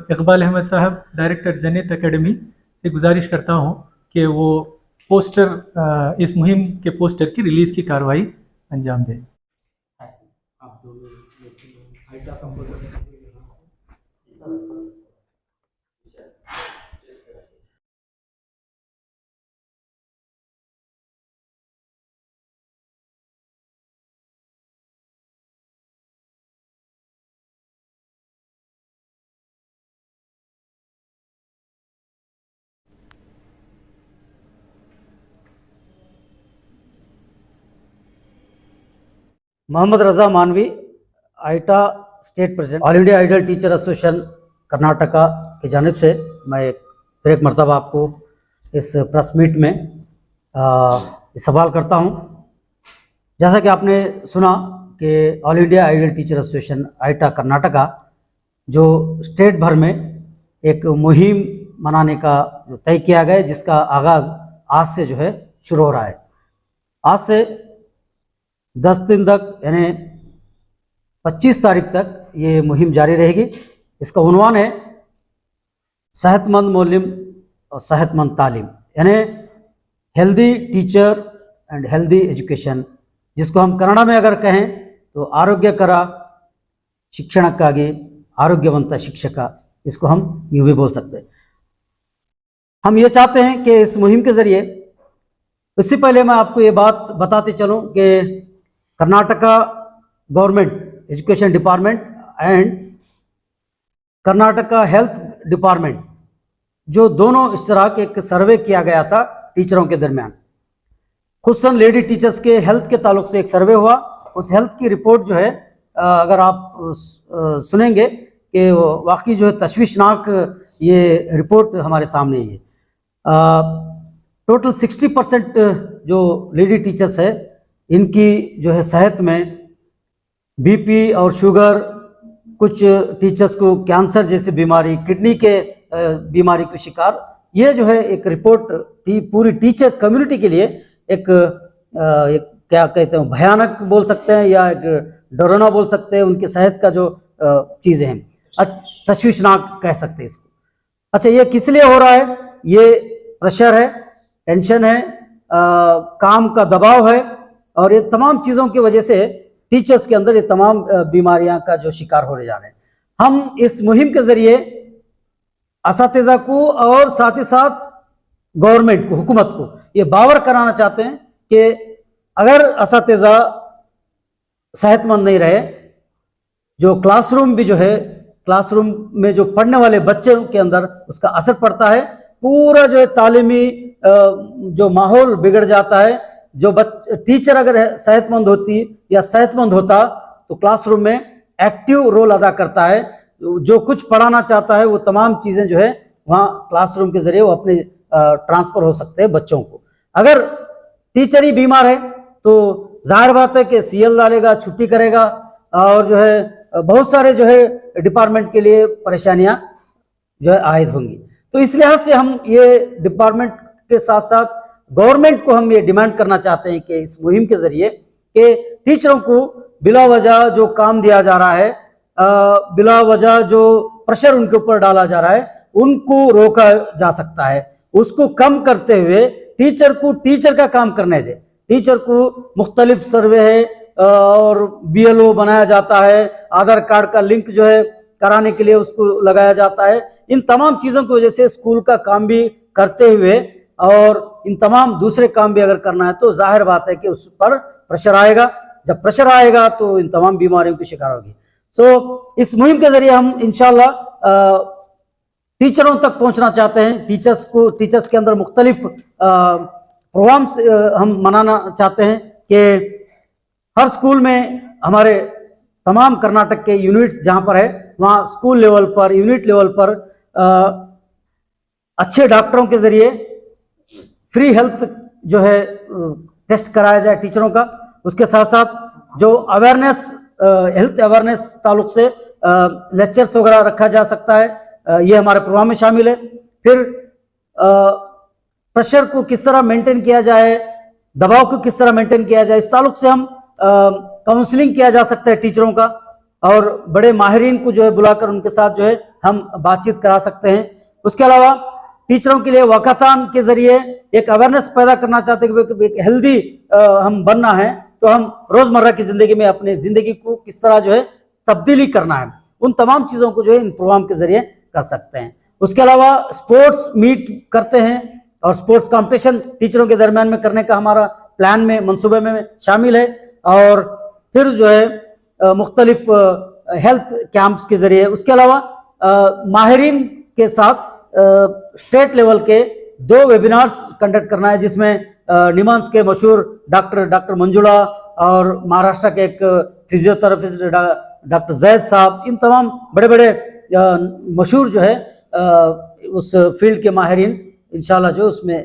اقبال احمد صاحب ڈائریکٹر جنت اکیڈمی سے گزارش کرتا ہوں کہ وہ پوسٹر اس مہم کے پوسٹر کی ریلیز کی کارروائی انجام دیں. Mohammed Raza Manvi, AIITA state president, All India Ideal Teacher Association Karnataka کی جانب سے میں پھر ایک مرتبہ آپ کو اس پریس میٹ میں سوال کرتا ہوں. جیسا کہ آپ نے سنا کہ All India Ideal Teacher Association AIITA Karnataka جو اسٹیٹ بھر میں ایک مہم منانے کا جو طے کیا گیا ہے, جس کا آغاز آج سے جو ہے شروع ہو رہا ہے. آج سے 10 دن تک یعنی 25 تاریخ تک یہ مہم جاری رہے گی. اس کا عنوان ہے صحت مند معلم اور صحت مند تعلیم, یعنی healthy teacher and healthy education, جس کو ہم کنڑ میں اگر کہیں تو آروگیہ ಶಿಕ್ಷಣಕ್ಕಾಗಿ ಆರೋಗ್ಯವಂತ ಶಿಕ್ಷಕ, اس کو ہم یوں بھی بول سکتے ہیں. ہم یہ چاہتے ہیں کہ اس مہم کے ذریعے, اس سے پہلے میں آپ کو یہ بات بتاتے چلوں کہ Karnataka government education department and Karnataka health department جو دونوں اشتراک ایک سروے کیا گیا تھا ٹیچروں کے درمیان, خصوصاً لیڈی ٹیچرز کے ہیلتھ کے تعلق سے ایک سروے ہوا. اس ہیلتھ کی رپورٹ جو ہے اگر آپ سنیں گے کہ واقعی جو ہے تشویشناک یہ رپورٹ ہمارے سامنے ہے. ٹوٹل 60% جو لیڈی ٹیچرز ہے ان کی جو ہے صحت میں بی پی اور شوگر, کچھ ٹیچرز کو کینسر جیسی بیماری, کڈنی کے بیماری کا شکار. یہ جو ہے ایک رپورٹ تھی پوری ٹیچر کمیونٹی کے لیے ایک کیا کہتے ہیں بھیانک بول سکتے ہیں یا ایک ڈرانا بول سکتے ہیں. ان کی صحت کا جو چیزیں ہیں تشویشناک کہہ سکتے ہیں اس کو. اچھا, یہ کس لیے ہو رہا ہے؟ یہ پریشر ہے, ٹینشن ہے, کام کا دباؤ ہے, اور یہ تمام چیزوں کی وجہ سے ٹیچرز کے اندر یہ تمام بیماریاں کا جو شکار ہونے جا رہے ہیں. ہم اس مہم کے ذریعے اساتذہ کو اور ساتھ ہی ساتھ گورنمنٹ کو, حکومت کو یہ باور کرانا چاہتے ہیں کہ اگر اساتذہ صحت مند نہیں رہے, جو کلاس روم بھی جو ہے, کلاس روم میں جو پڑھنے والے بچوں کے اندر اس کا اثر پڑتا ہے, پورا جو ہے تعلیمی جو ماحول بگڑ جاتا ہے. جو ٹیچر اگر صحت مند ہوتی یا صحت مند ہوتا تو کلاس روم میں ایکٹیو رول ادا کرتا ہے, جو کچھ پڑھانا چاہتا ہے وہ تمام چیزیں جو ہے وہاں کلاس روم کے ذریعے وہ اپنے ٹرانسفر ہو سکتے ہیں بچوں کو. اگر ٹیچر ہی بیمار ہے تو ظاہر بات ہے کہ سی ایل ڈالے گا, چھٹی کرے گا, اور جو ہے بہت سارے جو ہے ڈپارٹمنٹ کے لیے پریشانیاں جو ہے عائد ہوں گی. تو اس لحاظ سے ہم یہ ڈپارٹمنٹ کے ساتھ ساتھ گورنمنٹ کو ہم یہ ڈیمانڈ کرنا چاہتے ہیں کہ اس مہم کے ذریعے کہ ٹیچروں کو بلا وجہ جو کام دیا جا رہا ہے, بلا وجہ جو پریشر ان کے اوپر ڈالا جا رہا ہے, ان کو روکا جا سکتا ہے. اس کو کم کرتے ہوئے ٹیچر کو ٹیچر کا کام کرنے دے. ٹیچر کو مختلف سروے ہے اور بی ایل او بنایا جاتا ہے, آدھار کارڈ کا لنک جو ہے کرانے کے لیے اس کو لگایا جاتا ہے. ان تمام چیزوں کی وجہ سے اسکول کا کام بھی کرتے ہوئے اور ان تمام دوسرے کام بھی اگر کرنا ہے تو ظاہر بات ہے کہ اس پر پریشر آئے گا. جب پریشر آئے گا تو ان تمام بیماریوں کی شکار ہوگی. اس مہم کے ذریعے ہم انشاءاللہ ٹیچروں تک پہنچنا چاہتے ہیں. ٹیچرز کے اندر مختلف پروگرامس ہم منانا چاہتے ہیں کہ ہر اسکول میں ہمارے تمام کرناٹک کے یونٹس جہاں پر ہے وہاں اسکول لیول پر, یونٹ لیول پر اچھے ڈاکٹروں کے ذریعے فری ہیلتھ جو ہے ٹیسٹ کرایا جائے ٹیچروں کا. اس کے ساتھ ساتھ جو اویئرنیس, ہیلتھ اویئرنیس تعلق سے لیکچرز وغیرہ رکھا جا سکتا ہے, یہ ہمارے پروگرام میں شامل ہے. پھر پریشر کو کس طرح مینٹین کیا جائے, دباؤ کو کس طرح مینٹین کیا جائے, اس تعلق سے ہم کاؤنسلنگ کیا جا سکتا ہے ٹیچروں کا. اور بڑے ماہرین کو جو ہے بلا کر ان کے ساتھ جو ہے ہم بات چیت کرا سکتے ہیں. اس کے علاوہ ٹیچروں کے لیے واکاتھان کے ذریعے ایک اویئرنیس پیدا کرنا چاہتے ہیں کہ ایک ہیلدی ہم بننا ہے تو ہم روزمرہ کی زندگی میں اپنی زندگی کو کس طرح جو ہے تبدیلی کرنا ہے، ان تمام چیزوں کو جو ہے ان پروگرام کے ذریعے کر سکتے ہیں. اس کے علاوہ اسپورٹس میٹ کرتے ہیں اور اسپورٹس کمپٹیشن ٹیچروں کے درمیان میں کرنے کا ہمارا پلان میں منصوبے میں شامل ہے. اور پھر جو ہے مختلف ہیلتھ کیمپس کے ذریعے، اس کے علاوہ ماہرین کے ساتھ اسٹیٹ لیول کے 2 ویبینارز کنڈکٹ کرنا ہے، جس میں نیمانس کے مشہور ڈاکٹر منجولا اور مہاراشٹر کے ایک فزیوتھراپسٹ ڈاکٹر زید صاحب، ان تمام بڑے بڑے مشہور جو ہے اس فیلڈ کے ماہرین انشاءاللہ جو اس میں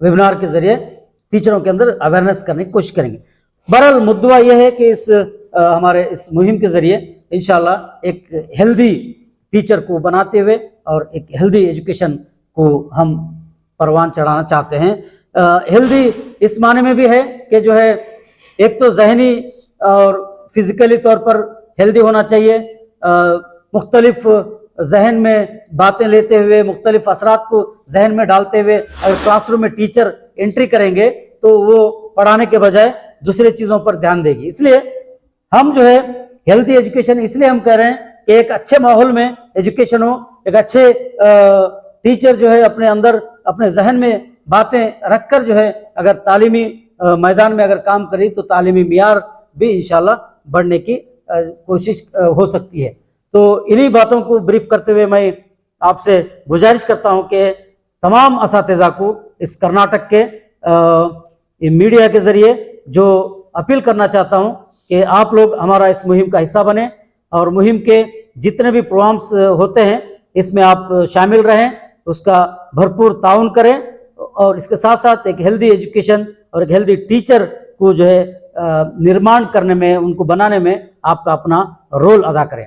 ویبینار کے ذریعے ٹیچروں کے اندر اویئرنیس کرنے کی کوشش کریں گے. بہرحال مدعا یہ ہے کہ ہمارے اس مہم کے ذریعے انشاءاللہ ایک ہیلدی ٹیچر کو بناتے ہوئے اور ایک ہیلدی ایجوکیشن کو ہم پروان چڑھانا چاہتے ہیں. ہیلدی اس معنی میں بھی ہے کہ جو ہے ایک تو ذہنی اور فزیکلی طور پر ہیلدی ہونا چاہیے، مختلف ذہن میں باتیں لیتے ہوئے، مختلف اثرات کو ذہن میں ڈالتے ہوئے اگر کلاس روم میں ٹیچر انٹری کریں گے تو وہ پڑھانے کے بجائے دوسرے چیزوں پر دھیان دے گی. اس لیے ہم جو ہے ہیلدی ایجوکیشن اس لیے ہم کہہ رہے ہیں کہ ایک اچھے ماحول میں ایجوکیشن ہو، ایک اچھے ٹیچر جو ہے اپنے اندر اپنے ذہن میں باتیں رکھ کر جو ہے اگر تعلیمی میدان میں اگر کام کرے تو تعلیمی معیار بھی انشاءاللہ بڑھنے کی کوشش ہو سکتی ہے. تو انہی باتوں کو بریف کرتے ہوئے میں آپ سے گزارش کرتا ہوں کہ تمام اساتذہ کو اس کرناٹک کے میڈیا کے ذریعے جو اپیل کرنا چاہتا ہوں کہ آپ لوگ ہمارا اس مہم کا حصہ بنیں اور مہم کے جتنے بھی پروگرامس ہوتے ہیں اس میں آپ شامل رہیں، اس کا بھرپور تعاون کریں اور اس کے ساتھ ساتھ ایک ہیلدی ایجوکیشن اور ایک ہیلدی ٹیچر کو جو ہے نرمان کرنے میں، ان کو بنانے میں آپ کا اپنا رول ادا کریں.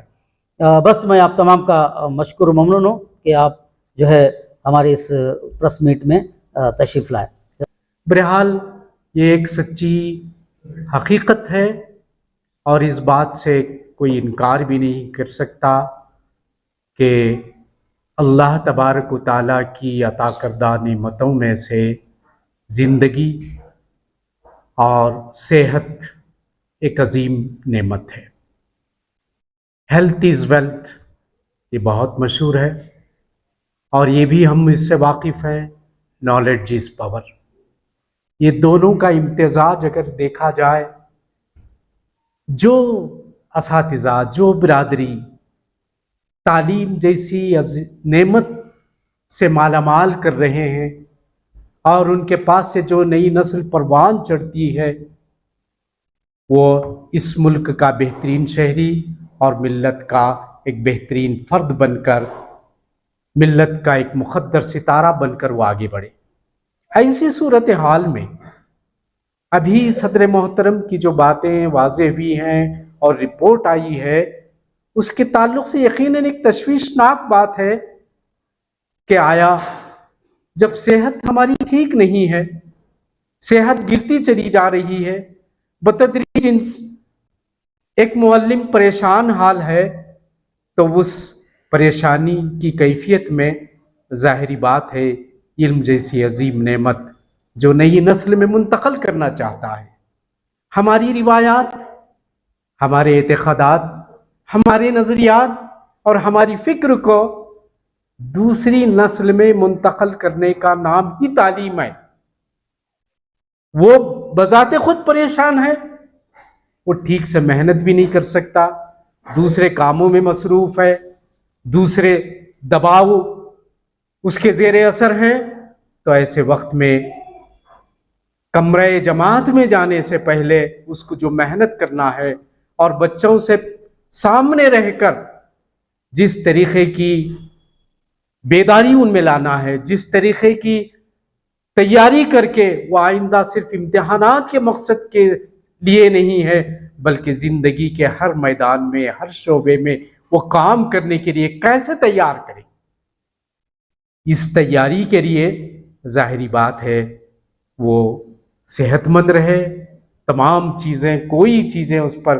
بس میں آپ تمام کا مشکور و ممنون ہوں کہ آپ جو ہے ہمارے اس پریس میٹ میں تشریف لائے. بہرحال یہ ایک سچی حقیقت ہے اور اس بات سے کوئی انکار بھی نہیں کر سکتا کہ اللہ تبارک و تعالیٰ کی عطا کردہ نعمتوں میں سے زندگی اور صحت ایک عظیم نعمت ہے. ہیلتھ از ویلتھ، یہ بہت مشہور ہے اور یہ بھی ہم اس سے واقف ہیں. نالج از پاور، یہ دونوں کا امتزاج اگر دیکھا جائے، جو اساتذہ، جو برادری تعلیم جیسی نعمت سے مالا مال کر رہے ہیں اور ان کے پاس سے جو نئی نسل پروان چڑھتی ہے، وہ اس ملک کا بہترین شہری اور ملت کا ایک بہترین فرد بن کر، ملت کا ایک مقدر ستارہ بن کر وہ آگے بڑھے. ایسی صورتحال میں ابھی صدر محترم کی جو باتیں واضح ہوئی ہیں اور رپورٹ آئی ہے، اس کے تعلق سے یقیناً ایک تشویشناک بات ہے کہ آیا جب صحت ہماری ٹھیک نہیں ہے، صحت گرتی چلی جا رہی ہے، بتدریج ایک معلم پریشان حال ہے، تو اس پریشانی کی کیفیت میں ظاہری بات ہے علم جیسی عظیم نعمت جو نئی نسل میں منتقل کرنا چاہتا ہے، ہماری روایات، ہمارے اعتقادات، ہمارے نظریات اور ہماری فکر کو دوسری نسل میں منتقل کرنے کا نام ہی تعلیم ہے. وہ بذات خود پریشان ہے، وہ ٹھیک سے محنت بھی نہیں کر سکتا، دوسرے کاموں میں مصروف ہے، دوسرے دباؤ اس کے زیر اثر ہیں. تو ایسے وقت میں کمرہ جماعت میں جانے سے پہلے اس کو جو محنت کرنا ہے اور بچوں سے سامنے رہ کر جس طریقے کی بیداری ان میں لانا ہے، جس طریقے کی تیاری کر کے وہ آئندہ صرف امتحانات کے مقصد کے لیے نہیں ہے بلکہ زندگی کے ہر میدان میں، ہر شعبے میں وہ کام کرنے کے لیے کیسے تیار کریں، اس تیاری کے لیے ظاہری بات ہے وہ صحت مند رہے، تمام چیزیں، کوئی چیزیں اس پر